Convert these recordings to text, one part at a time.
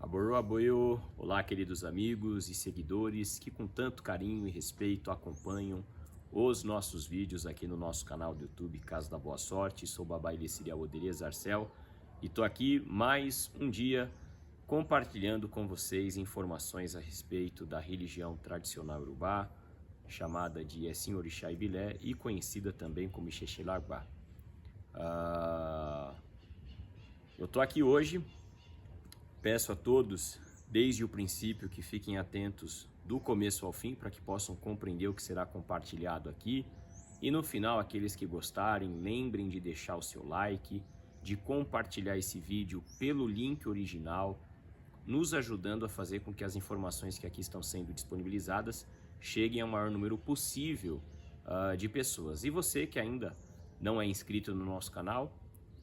Aborô, aboio. Olá, queridos amigos e seguidores que com tanto carinho e respeito acompanham os nossos vídeos aqui no nosso canal do YouTube, Casa da Boa Sorte. Sou Babá Ilessiria Oderez Arcel e estou aqui mais um dia compartilhando com vocês informações a respeito da religião tradicional Urubá, chamada de Essim Orixá Ibilé e conhecida também como Ixexelagbá. Eu estou aqui hoje. Peço a todos, desde o princípio, que fiquem atentos do começo ao fim, para que possam compreender o que será compartilhado aqui. E no final, aqueles que gostarem, lembrem de deixar o seu like, de compartilhar esse vídeo pelo link original, nos ajudando a fazer com que as informações que aqui estão sendo disponibilizadas cheguem ao maior número possível de pessoas. E você que ainda não é inscrito no nosso canal,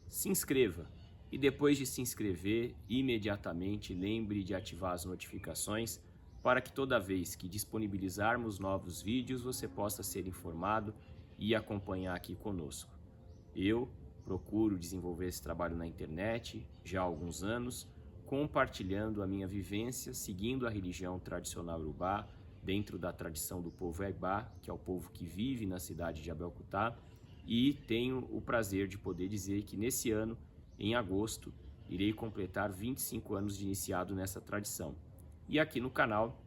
se inscreva. E depois de se inscrever, imediatamente lembre de ativar as notificações para que toda vez que disponibilizarmos novos vídeos, você possa ser informado e acompanhar aqui conosco. Eu procuro desenvolver esse trabalho na internet já há alguns anos, compartilhando a minha vivência, seguindo a religião tradicional Urubá, dentro da tradição do povo Egbá, que é o povo que vive na cidade de Abelcutá, e tenho o prazer de poder dizer que nesse ano, em agosto, irei completar 25 anos de iniciado nessa tradição. E aqui no canal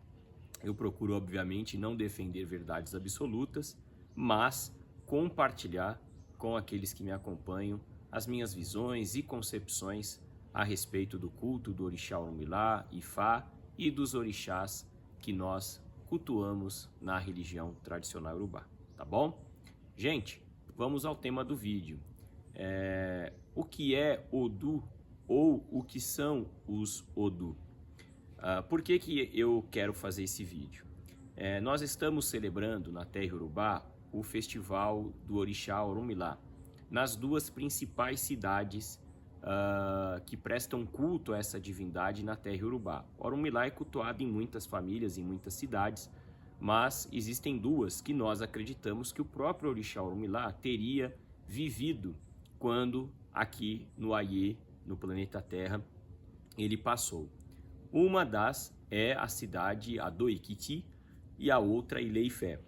eu procuro, obviamente, não defender verdades absolutas, mas compartilhar com aqueles que me acompanham as minhas visões e concepções a respeito do culto do Orixá Orunmilá, Ifá e dos orixás que nós cultuamos na religião tradicional Urubá, tá bom? Gente, vamos ao tema do vídeo. O que é Odu ou o que são os Odu? Por que eu quero fazer esse vídeo? Nós estamos celebrando na terra Urubá o festival do Orixá Orunmilá nas duas principais cidades que prestam culto a essa divindade na terra Urubá. Orunmilá é cultuado em muitas famílias, em muitas cidades, mas existem duas que nós acreditamos que o próprio Orixá Orunmilá teria vivido quando aqui no Aie, no planeta Terra, ele passou. Uma das é a cidade Adoikiti e a outra Ileifé.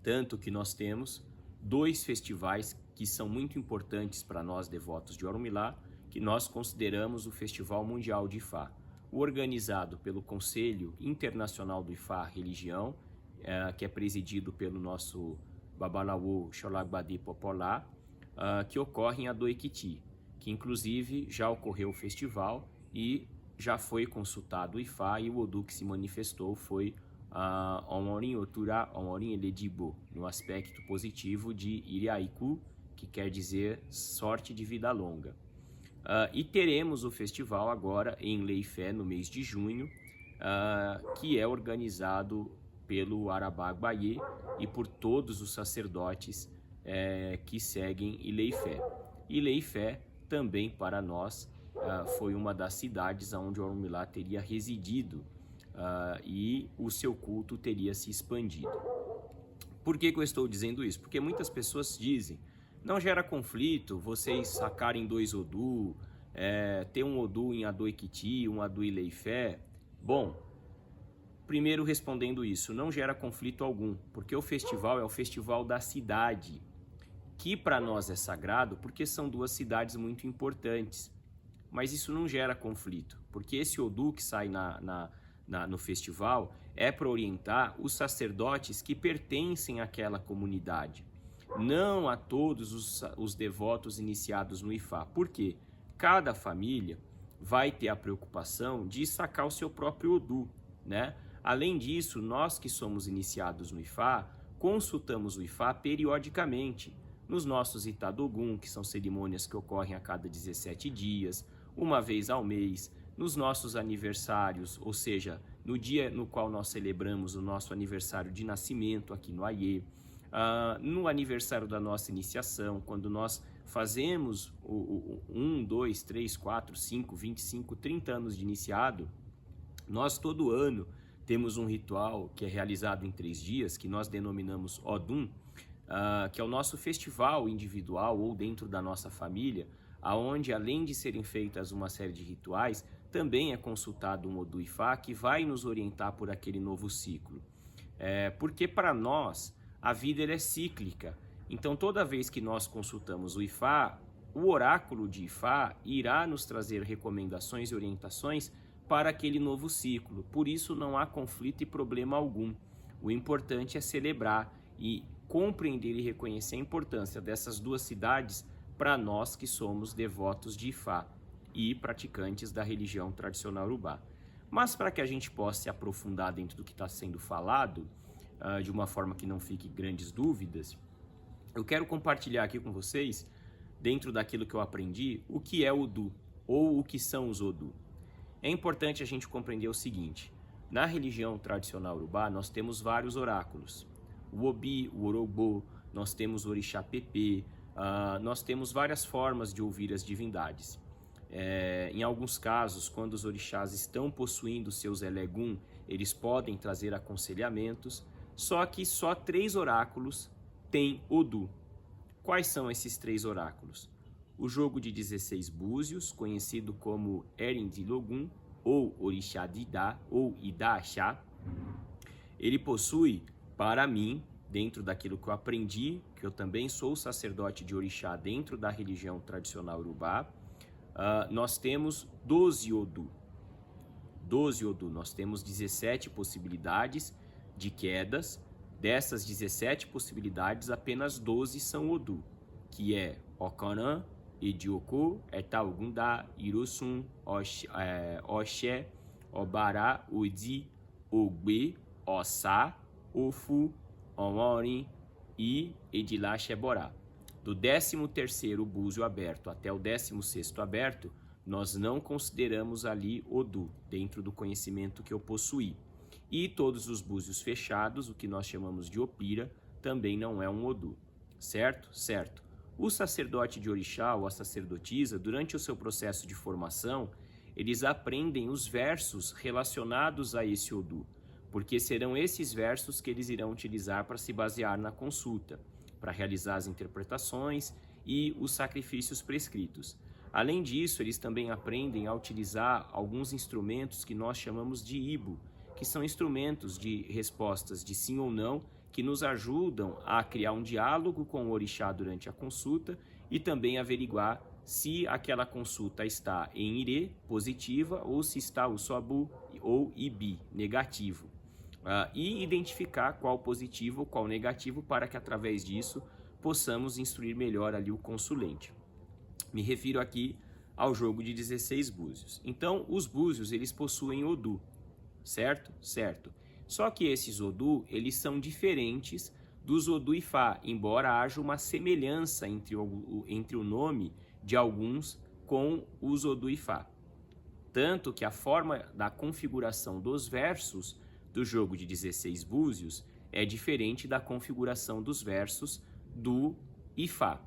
Tanto que nós temos dois festivais que são muito importantes para nós devotos de Orunmilá, que nós consideramos o Festival Mundial de Ifá, organizado pelo Conselho Internacional do Ifá Religião, que é presidido pelo nosso Babalawo Xolagbadi Popolá, que ocorre em Adoikiti, que inclusive já ocorreu o festival e já foi consultado o Ifá, e o Odu que se manifestou foi Omorin Otura Omorin Eledibo, no aspecto positivo de Iriaiku, que quer dizer sorte de vida longa. E teremos o festival agora em Leifé, no mês de junho, que é organizado pelo Arabagbaie e por todos os sacerdotes que seguem Ileifé. Ileifé também para nós foi uma das cidades onde Orunmilá teria residido e o seu culto teria se expandido. Por que eu estou dizendo isso? Porque muitas pessoas dizem: não gera conflito vocês sacarem dois Odu, ter um Odu em Adoikiti, um Odu em Ileifé? Bom, primeiro respondendo isso, não gera conflito algum, porque o festival é o festival da cidade, que para nós é sagrado porque são duas cidades muito importantes. Mas isso não gera conflito, porque esse Odu que sai no festival é para orientar os sacerdotes que pertencem àquela comunidade, não a todos os devotos iniciados no Ifá. Por quê? Cada família vai ter a preocupação de sacar o seu próprio Odu, né? Além disso, nós que somos iniciados no Ifá, consultamos o Ifá periodicamente, nos nossos Itadogun, que são cerimônias que ocorrem a cada 17 dias, uma vez ao mês, nos nossos aniversários, ou seja, no dia no qual nós celebramos o nosso aniversário de nascimento aqui no Aie, no aniversário da nossa iniciação, quando nós fazemos 1, 2, 3, 4, 5, 25, 30 anos de iniciado, nós todo ano temos um ritual que é realizado em 3 dias, que nós denominamos Odum, que é o nosso festival individual ou dentro da nossa família, aonde além de serem feitas uma série de rituais, também é consultado um Odu Ifá que vai nos orientar por aquele novo ciclo. Porque para nós a vida é cíclica, então toda vez que nós consultamos o Ifá, o oráculo de Ifá irá nos trazer recomendações e orientações para aquele novo ciclo. Por isso não há conflito e problema algum. O importante é celebrar e compreender e reconhecer a importância dessas duas cidades para nós que somos devotos de Ifá e praticantes da religião tradicional Urubá. Mas para que a gente possa se aprofundar dentro do que está sendo falado, de uma forma que não fique grandes dúvidas, eu quero compartilhar aqui com vocês, dentro daquilo que eu aprendi, o que é Odu, ou o que são os Odu. É importante a gente compreender o seguinte: na religião tradicional Urubá, nós temos vários oráculos. O Obi, o Orobô, nós temos o Orixá Pepê, nós temos várias formas de ouvir as divindades. Em alguns casos, quando os orixás estão possuindo seus elegum, eles podem trazer aconselhamentos, só que só 3 oráculos têm Odu. Quais são esses 3 oráculos? O jogo de 16 búzios, conhecido como Erindilogun, ou Orixá Didá, ou Idaxá. Ele possui, para mim, dentro daquilo que eu aprendi, que eu também sou sacerdote de Orixá dentro da religião tradicional Urubá, nós temos 12 Odu. 12 Odu, nós temos 17 possibilidades de quedas. Dessas 17 possibilidades, apenas 12 são Odu, que é Okanã, Edioko, Etaugundá, Irosum, Oxé, Obará, Odi, Ogbe, Ossá, Ofu, Omorim e Edilá Xeborá. Do 13º búzio aberto até o 16º aberto, nós não consideramos ali Odu, dentro do conhecimento que eu possuí. E todos os búzios fechados, o que nós chamamos de Opira, também não é um Odu, certo? Certo. O sacerdote de Orixá ou a sacerdotisa, durante o seu processo de formação, eles aprendem os versos relacionados a esse Odu, porque serão esses versos que eles irão utilizar para se basear na consulta, para realizar as interpretações e os sacrifícios prescritos. Além disso, eles também aprendem a utilizar alguns instrumentos que nós chamamos de Ibo, que são instrumentos de respostas de sim ou não, que nos ajudam a criar um diálogo com o orixá durante a consulta e também averiguar se aquela consulta está em Irê, positiva, ou se está o Sobu ou Ibi, negativo. E identificar qual positivo ou qual negativo para que através disso possamos instruir melhor ali o consulente. Me refiro aqui ao jogo de 16 búzios. Então, os búzios, eles possuem Odu, certo? Certo. Só que esses Odu, eles são diferentes dos Odu Ifá, embora haja uma semelhança entre o nome de alguns com os Odu Ifá. Tanto que a forma da configuração dos versos do jogo de 16 búzios é diferente da configuração dos versos do Ifá.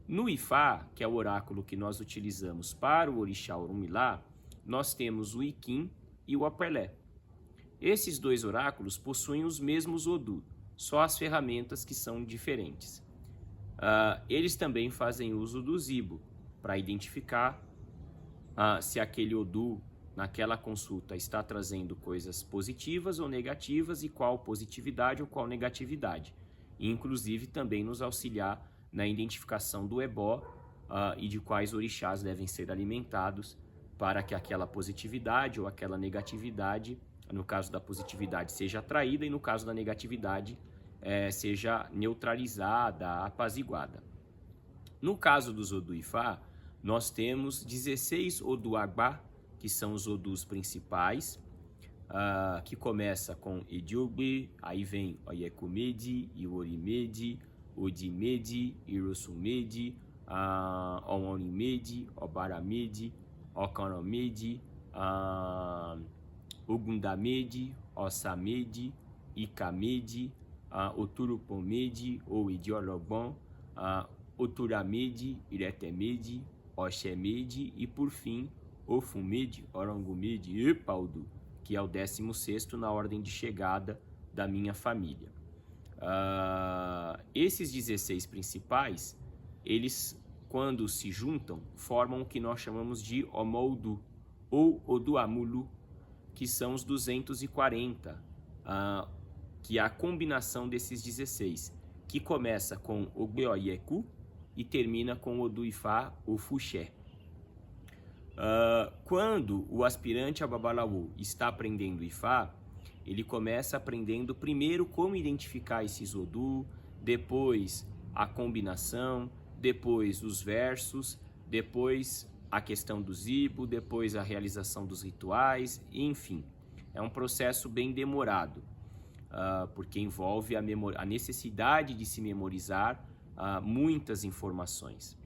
No Ifá, que é o oráculo que nós utilizamos para o orixá Orunmilá, nós temos o Iquim e o Apelé. Esses 2 oráculos possuem os mesmos Odu, só as ferramentas que são diferentes. Eles também fazem uso do Zibo, para identificar se aquele Odu, naquela consulta, está trazendo coisas positivas ou negativas e qual positividade ou qual negatividade. E, inclusive, também nos auxiliar na identificação do ebó e de quais orixás devem ser alimentados para que aquela positividade ou aquela negatividade, no caso da positividade, seja atraída e no caso da negatividade, seja neutralizada, apaziguada. No caso dos Odu Ifá, nós temos 16 Odu Agbá, que são os Odus principais, que começa com Ediogbe, aí vem Oyekumedi, Iworimedi, Odimedi, Irosumedi, Omorimedi, Obaramedi, Okanomedi, Ogundamedi, Ossamedi, Ikamedi, Oturupomedi ou Idiologbon, Oturamedi, Iretemedi, Oxemedi e por fim Ofumedi, Orangumedi e Paudu, que é o 16º na ordem de chegada da minha família. Esses 16 principais, eles quando se juntam, formam o que nós chamamos de Omoudu, ou Oduamulu, que são os 240, que é a combinação desses 16, que começa com o Gbeoyeku e termina com o Odu-Ifá, o Fuxé. Quando o aspirante a Babalawo está aprendendo Ifá, ele começa aprendendo primeiro como identificar esses Odu, depois a combinação, depois os versos, depois a questão do zibo, depois a realização dos rituais, enfim. É um processo bem demorado, porque envolve a necessidade de se memorizar muitas informações.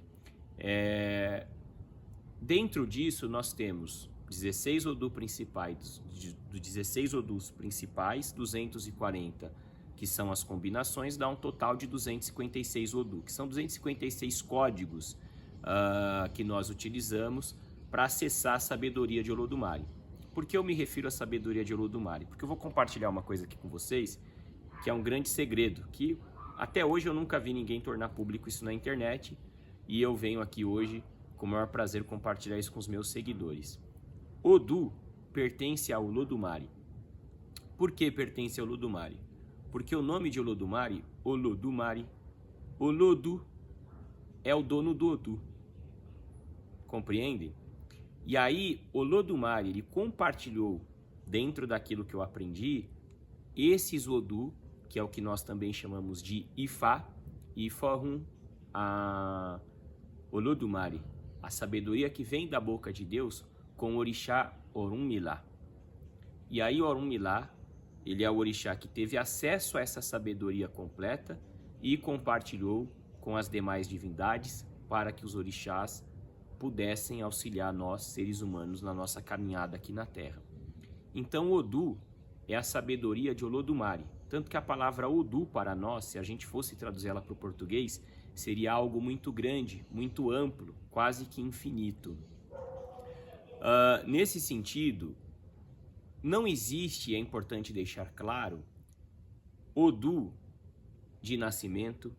Dentro disso, nós temos 16 Odu principais, dos 16 Odus principais, 240 que são as combinações, dá um total de 256 Odu, que são 256 códigos que nós utilizamos para acessar a sabedoria de Olodumare. Por que eu me refiro à sabedoria de Olodumare? Porque eu vou compartilhar uma coisa aqui com vocês, que é um grande segredo, que até hoje eu nunca vi ninguém tornar público isso na internet, e eu venho aqui hoje com o maior prazer compartilhar isso com os meus seguidores. Odu pertence ao Olodumare. Por que pertence ao Olodumare? Porque o nome de Olodumare, Olodumare, Olodu é o dono do Odu. Compreendem? E aí, Olodumare, ele compartilhou dentro daquilo que eu aprendi, esses Odu, que é o que nós também chamamos de Ifá, Ifohum, a Olodumare, a sabedoria que vem da boca de Deus com o orixá Orunmila. E aí Orunmila, ele é o orixá que teve acesso a essa sabedoria completa e compartilhou com as demais divindades para que os orixás pudessem auxiliar nós, seres humanos, na nossa caminhada aqui na Terra. Então Odu é a sabedoria de Olodumare, tanto que a palavra Odu para nós, se a gente fosse traduzir ela para o português, seria algo muito grande, muito amplo, quase que infinito. Nesse sentido, não existe, é importante deixar claro, Odu de nascimento.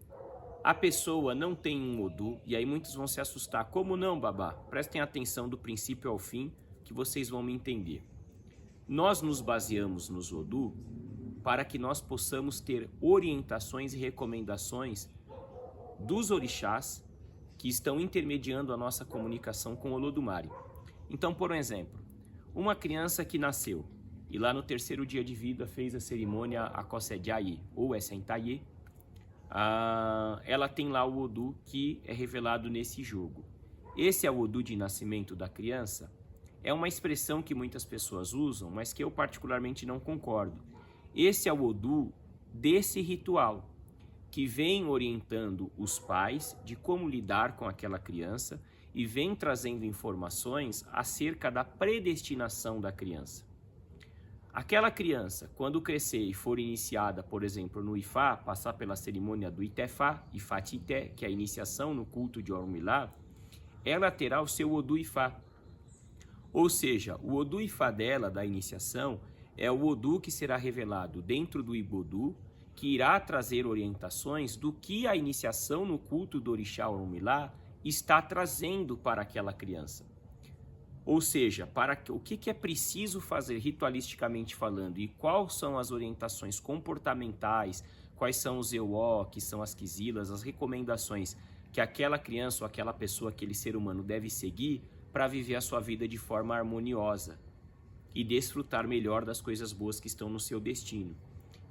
A pessoa não tem um Odu, e aí muitos vão se assustar. Como não, babá? Prestem atenção do princípio ao fim, que vocês vão me entender. Nós nos baseamos nos Odu para que nós possamos ter orientações e recomendações dos orixás que estão intermediando a nossa comunicação com o Olodumare. Então, por exemplo, uma criança que nasceu e lá no terceiro dia de vida fez a cerimônia Akosediaye ou Essentaye, ela tem lá o Odu que é revelado nesse jogo. Esse é o Odu de nascimento da criança. É uma expressão que muitas pessoas usam, mas que eu particularmente não concordo. Esse é o Odu desse ritual, que vem orientando os pais de como lidar com aquela criança e vem trazendo informações acerca da predestinação da criança. Aquela criança, quando crescer e for iniciada, por exemplo, no Ifá, passar pela cerimônia do Itefá, Ifatité, que é a iniciação no culto de Orunmila, ela terá o seu Odu Ifá. Ou seja, o Odu Ifá dela, da iniciação, é o Odu que será revelado dentro do Ibodu, que irá trazer orientações do que a iniciação no culto do Orixá Orunmila está trazendo para aquela criança. Ou seja, para o que é preciso fazer ritualisticamente falando e quais são as orientações comportamentais, quais são os EWO, que são as quisilas, as recomendações que aquela criança ou aquela pessoa, aquele ser humano deve seguir para viver a sua vida de forma harmoniosa e desfrutar melhor das coisas boas que estão no seu destino.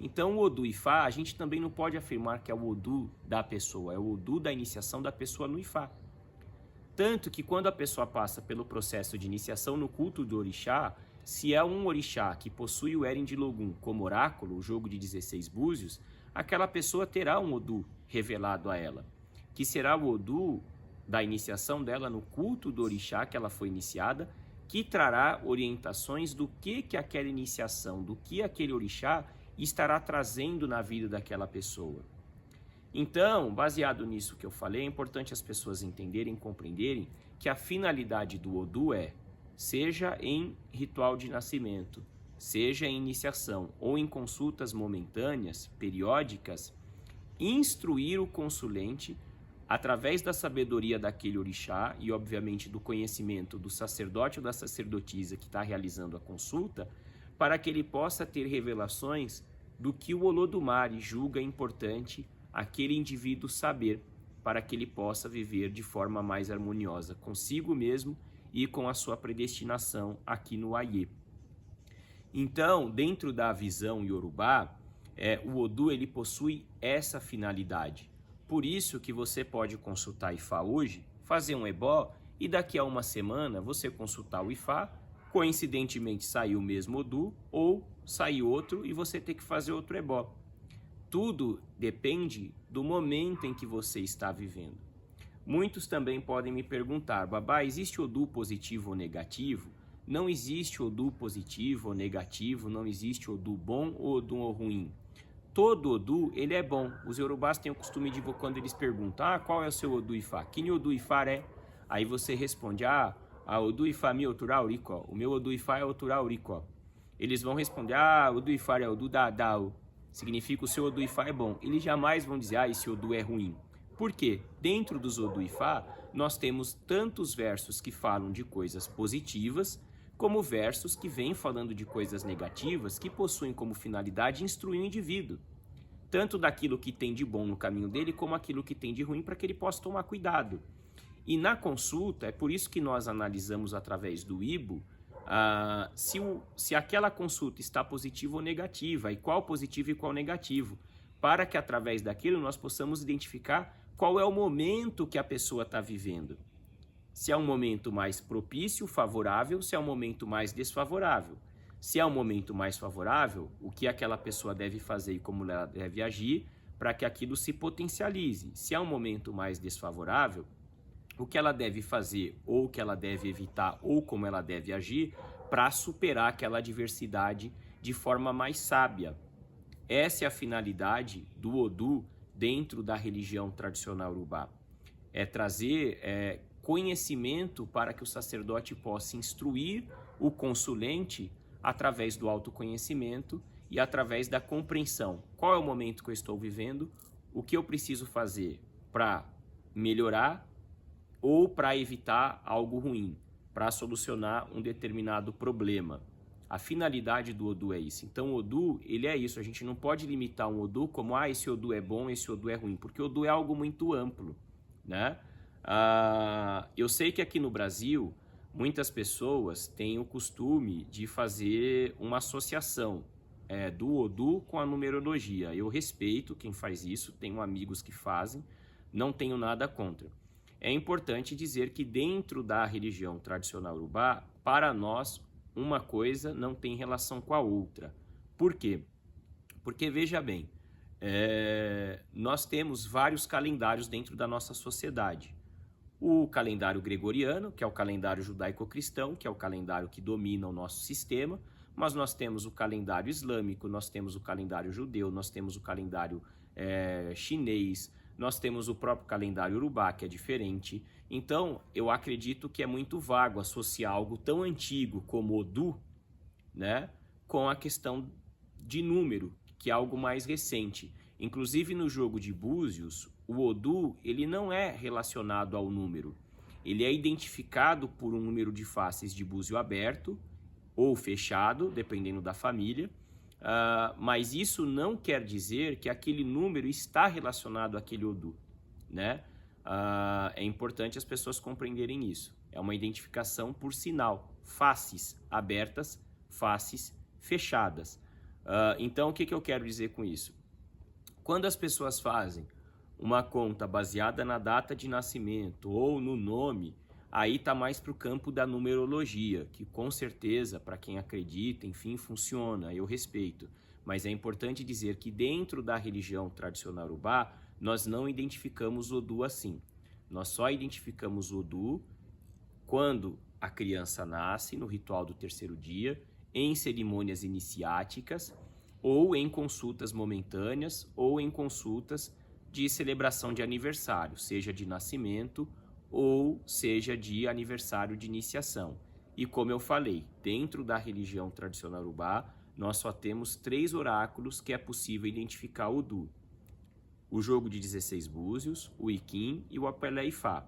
Então o Odu Ifá, a gente também não pode afirmar que é o Odu da pessoa, é o Odu da iniciação da pessoa no Ifá. Tanto que quando a pessoa passa pelo processo de iniciação no culto do orixá, se é um orixá que possui o Eren de Logum como oráculo, o jogo de 16 búzios, aquela pessoa terá um Odu revelado a ela, que será o Odu da iniciação dela no culto do orixá que ela foi iniciada, que trará orientações do que aquela iniciação, do que aquele orixá estará trazendo na vida daquela pessoa. Então, baseado nisso que eu falei, é importante as pessoas entenderem e compreenderem que a finalidade do Odu é, seja em ritual de nascimento, seja em iniciação ou em consultas momentâneas, periódicas, instruir o consulente através da sabedoria daquele orixá e, obviamente, do conhecimento do sacerdote ou da sacerdotisa que está realizando a consulta, para que ele possa ter revelações do que o Olodumare julga importante aquele indivíduo saber, para que ele possa viver de forma mais harmoniosa consigo mesmo e com a sua predestinação aqui no Ayé. Então, dentro da visão Yorubá, o Odu ele possui essa finalidade. Por isso que você pode consultar Ifá hoje, fazer um ebó e daqui a uma semana você consultar o Ifá, coincidentemente sair o mesmo Odu ou sair outro e você ter que fazer outro ebó. Tudo depende do momento em que você está vivendo. Muitos também podem me perguntar, Babá, existe Odu positivo ou negativo? Não existe Odu positivo ou negativo, não existe Odu bom ou Odu ruim. Todo Odu, ele é bom. Os Yorubás têm o costume de, quando eles perguntam, qual é o seu Odu Ifá? Quem Odu Ifá é? Aí você responde, Odu Ifá mi Oturá Uricó. O meu Odu Ifá é Oturá Uricó. Eles vão responder, Odu Ifá é Odu Dadao. Significa o seu Odu Ifá é bom. Eles jamais vão dizer, esse Odu é ruim. Por quê? Dentro dos Odu Ifá, nós temos tantos versos que falam de coisas positivas, como versos que vêm falando de coisas negativas, que possuem como finalidade instruir o indivíduo. Tanto daquilo que tem de bom no caminho dele, como aquilo que tem de ruim, para que ele possa tomar cuidado. E na consulta, é por isso que nós analisamos através do Ibo, se aquela consulta está positiva ou negativa, e qual positivo e qual negativo, para que através daquilo nós possamos identificar qual é o momento que a pessoa está vivendo. Se é um momento mais propício, favorável, se é um momento mais desfavorável. Se é um momento mais favorável, o que aquela pessoa deve fazer e como ela deve agir para que aquilo se potencialize. Se é um momento mais desfavorável, o que ela deve fazer ou o que ela deve evitar ou como ela deve agir para superar aquela adversidade de forma mais sábia. Essa é a finalidade do Odu dentro da religião tradicional urubá. É trazer conhecimento para que o sacerdote possa instruir o consulente através do autoconhecimento e através da compreensão. Qual é o momento que eu estou vivendo? O que eu preciso fazer para melhorar ou para evitar algo ruim, para solucionar um determinado problema. A finalidade do Odu é isso. Então o Odu, ele é isso. A gente não pode limitar um Odu como, esse Odu é bom, esse Odu é ruim, porque o Odu é algo muito amplo, né? Eu sei que aqui no Brasil, muitas pessoas têm o costume de fazer uma associação do Odu com a numerologia. Eu respeito quem faz isso, tenho amigos que fazem, não tenho nada contra. É importante dizer que dentro da religião tradicional urubá, para nós, uma coisa não tem relação com a outra. Por quê? Porque, veja bem, nós temos vários calendários dentro da nossa sociedade. O calendário gregoriano, que é o calendário judaico-cristão, que é o calendário que domina o nosso sistema, mas nós temos o calendário islâmico, nós temos o calendário judeu, nós temos o calendário chinês, nós temos o próprio calendário urubá, que é diferente. Então, eu acredito que é muito vago associar algo tão antigo como Odu, né, com a questão de número, que é algo mais recente. Inclusive, no jogo de búzios, o Odu ele não é relacionado ao número. Ele é identificado por um número de faces de búzio aberto ou fechado, dependendo da família. Mas isso não quer dizer que aquele número está relacionado àquele Odu, né? É importante as pessoas compreenderem isso. É uma identificação por sinal, faces abertas, faces fechadas. Então, o que eu quero dizer com isso? Quando as pessoas fazem uma conta baseada na data de nascimento ou no nome, aí está mais para o campo da numerologia, que com certeza, para quem acredita, enfim, funciona, eu respeito. Mas é importante dizer que dentro da religião tradicional urubá, nós não identificamos Odu assim. Nós só identificamos Odu quando a criança nasce, no ritual do terceiro dia, em cerimônias iniciáticas, ou em consultas momentâneas, ou em consultas de celebração de aniversário, seja de nascimento ou seja de aniversário de iniciação. E como eu falei, dentro da religião tradicional urubá, nós só temos 3 oráculos que é possível identificar o Odu. o jogo de 16 búzios, o Iquim e o Apelé Ifá.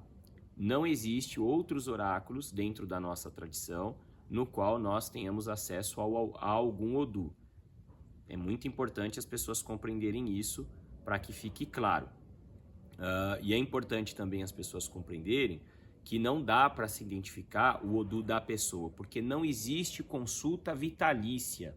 Não existe outros oráculos dentro da nossa tradição no qual nós tenhamos acesso a algum Odu. É muito importante as pessoas compreenderem isso para que fique claro. E é importante também as pessoas compreenderem que não dá para se identificar o Odu da pessoa, porque não existe consulta vitalícia.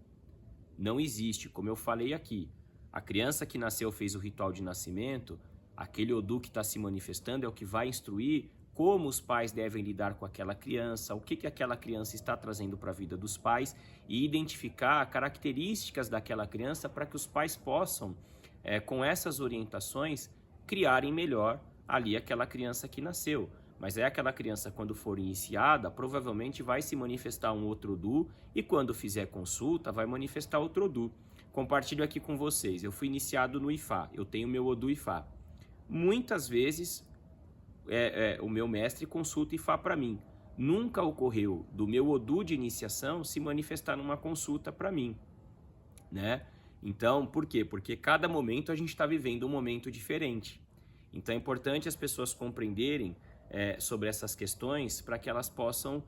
Não existe, como eu falei aqui. A criança que nasceu fez o ritual de nascimento, aquele Odu que está se manifestando é o que vai instruir como os pais devem lidar com aquela criança, o que aquela criança está trazendo para a vida dos pais e identificar características daquela criança para que os pais possam, com essas orientações, criarem melhor ali aquela criança que nasceu. Mas aquela criança, quando for iniciada, provavelmente vai se manifestar um outro Odu e quando fizer consulta, vai manifestar outro Odu. Compartilho aqui com vocês, eu fui iniciado no Ifá, eu tenho meu Odu Ifá. Muitas vezes o meu mestre consulta Ifá para mim. Nunca ocorreu do meu Odu de iniciação se manifestar numa consulta para mim, né? Então, por quê? Porque cada momento a gente está vivendo um momento diferente. Então é importante as pessoas compreenderem sobre essas questões para que elas possam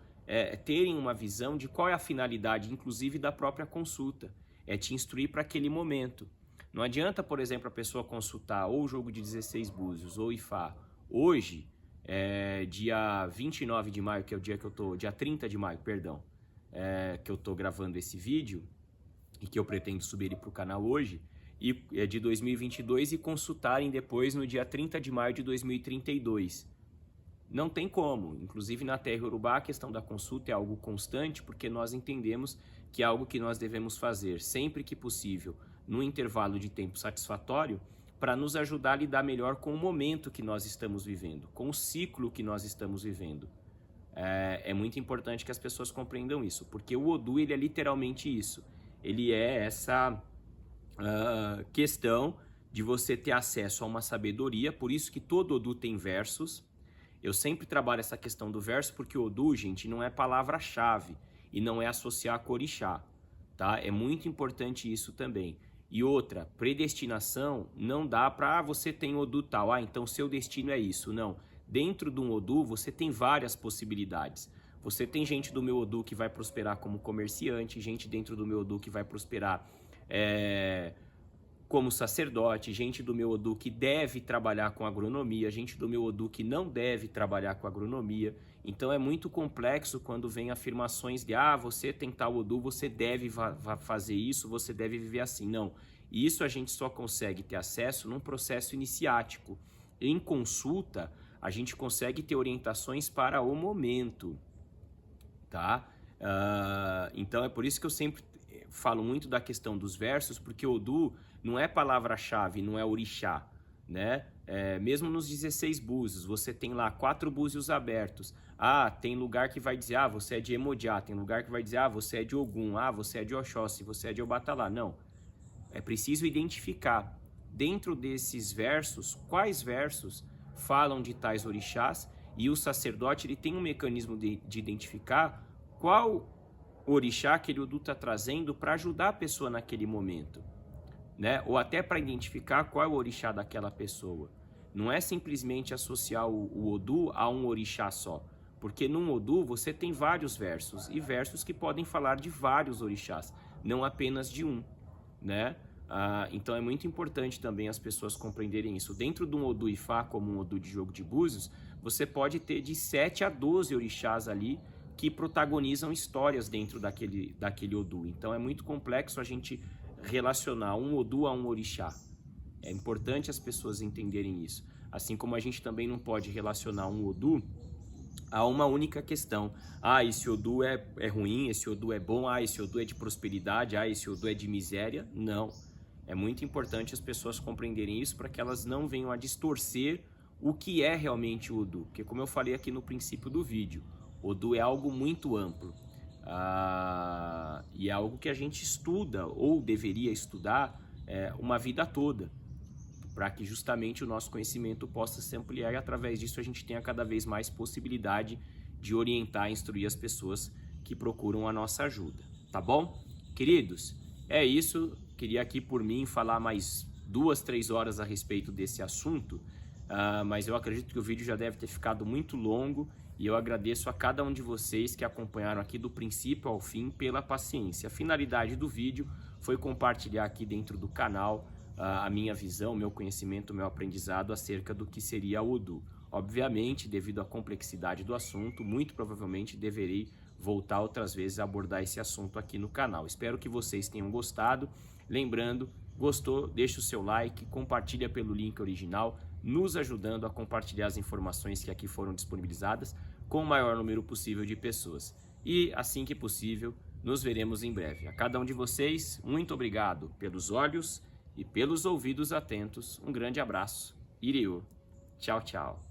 terem uma visão de qual é a finalidade, inclusive da própria consulta. É te instruir para aquele momento. Não adianta, por exemplo, a pessoa consultar ou o jogo de 16 búzios ou Ifá hoje, dia 29 de maio, que é o dia que eu tô, dia 30 de maio, perdão, que eu tô gravando esse vídeo e que eu pretendo subir ele para o canal hoje, e de 2022 e consultarem depois no dia 30 de maio de 2032. Não tem como. Inclusive na Terra Iorubá a questão da consulta é algo constante, porque nós entendemos que é algo que nós devemos fazer sempre que possível, num intervalo de tempo satisfatório, para nos ajudar a lidar melhor com o momento que nós estamos vivendo, com o ciclo que nós estamos vivendo. É muito importante que as pessoas compreendam isso, porque o Odu ele é literalmente isso. Ele é essa questão de você ter acesso a uma sabedoria, por isso que todo Odu tem versos. Eu sempre trabalho essa questão do verso porque o Odu, gente, não é palavra-chave e não é associar com orixá, tá? É muito importante isso também. E outra, predestinação não dá para você tem Odu tal, então seu destino é isso. Não, dentro de um Odu você tem várias possibilidades. Você tem gente do meu Odu que vai prosperar como comerciante, gente dentro do meu Odu que vai prosperar como sacerdote, gente do meu Odu que deve trabalhar com agronomia, gente do meu Odu que não deve trabalhar com agronomia. Então é muito complexo quando vem afirmações de você tem tal Odu, você deve fazer isso, você deve viver assim. Não, isso a gente só consegue ter acesso num processo iniciático. Em consulta, a gente consegue ter orientações para o momento, tá? Então é por isso que eu sempre falo muito da questão dos versos, porque Odu não é palavra-chave, não é orixá, né? Mesmo nos 16 búzios, você tem lá 4 búzios abertos. Tem lugar que vai dizer, você é de Emodiá, tem lugar que vai dizer, você é de Ogum, você é de Oxóssi, você é de Obatalá. Não, é preciso identificar dentro desses versos, quais versos falam de tais orixás, e o sacerdote ele tem um mecanismo de identificar qual orixá que o Odu está trazendo para ajudar a pessoa naquele momento, né? Ou até para identificar qual é o orixá daquela pessoa. Não é simplesmente associar o Odu a um orixá só, porque num Odu você tem vários versos, e versos que podem falar de vários orixás, não apenas de um, né? Então é muito importante também as pessoas compreenderem isso. Dentro de um Odu Ifá, como um Odu de jogo de búzios, você pode ter de 7 a 12 orixás ali que protagonizam histórias dentro daquele Odu. Então é muito complexo a gente relacionar um Odu a um orixá. É importante as pessoas entenderem isso. Assim como a gente também não pode relacionar um Odu a uma única questão. Esse Odu é ruim, esse Odu é bom, esse Odu é de prosperidade, esse Odu é de miséria. Não. É muito importante as pessoas compreenderem isso para que elas não venham a distorcer o que é realmente o Odu. Porque como eu falei aqui no princípio do vídeo, Odu é algo muito amplo. E é algo que a gente estuda ou deveria estudar uma vida toda, para que justamente o nosso conhecimento possa se ampliar e através disso a gente tenha cada vez mais possibilidade de orientar e instruir as pessoas que procuram a nossa ajuda, tá bom? Queridos, é isso, queria aqui por mim falar mais 2, 3 horas a respeito desse assunto, mas eu acredito que o vídeo já deve ter ficado muito longo e eu agradeço a cada um de vocês que acompanharam aqui do princípio ao fim pela paciência. A finalidade do vídeo foi compartilhar aqui dentro do canal a minha visão, meu conhecimento, meu aprendizado acerca do que seria o Odoo. Obviamente, devido à complexidade do assunto, muito provavelmente deverei voltar outras vezes a abordar esse assunto aqui no canal. Espero que vocês tenham gostado. Lembrando, gostou? Deixa o seu like, compartilha pelo link original, nos ajudando a compartilhar as informações que aqui foram disponibilizadas com o maior número possível de pessoas. E, assim que possível, nos veremos em breve. A cada um de vocês, muito obrigado pelos olhos e pelos ouvidos atentos. Um grande abraço. Iriu. Tchau, tchau.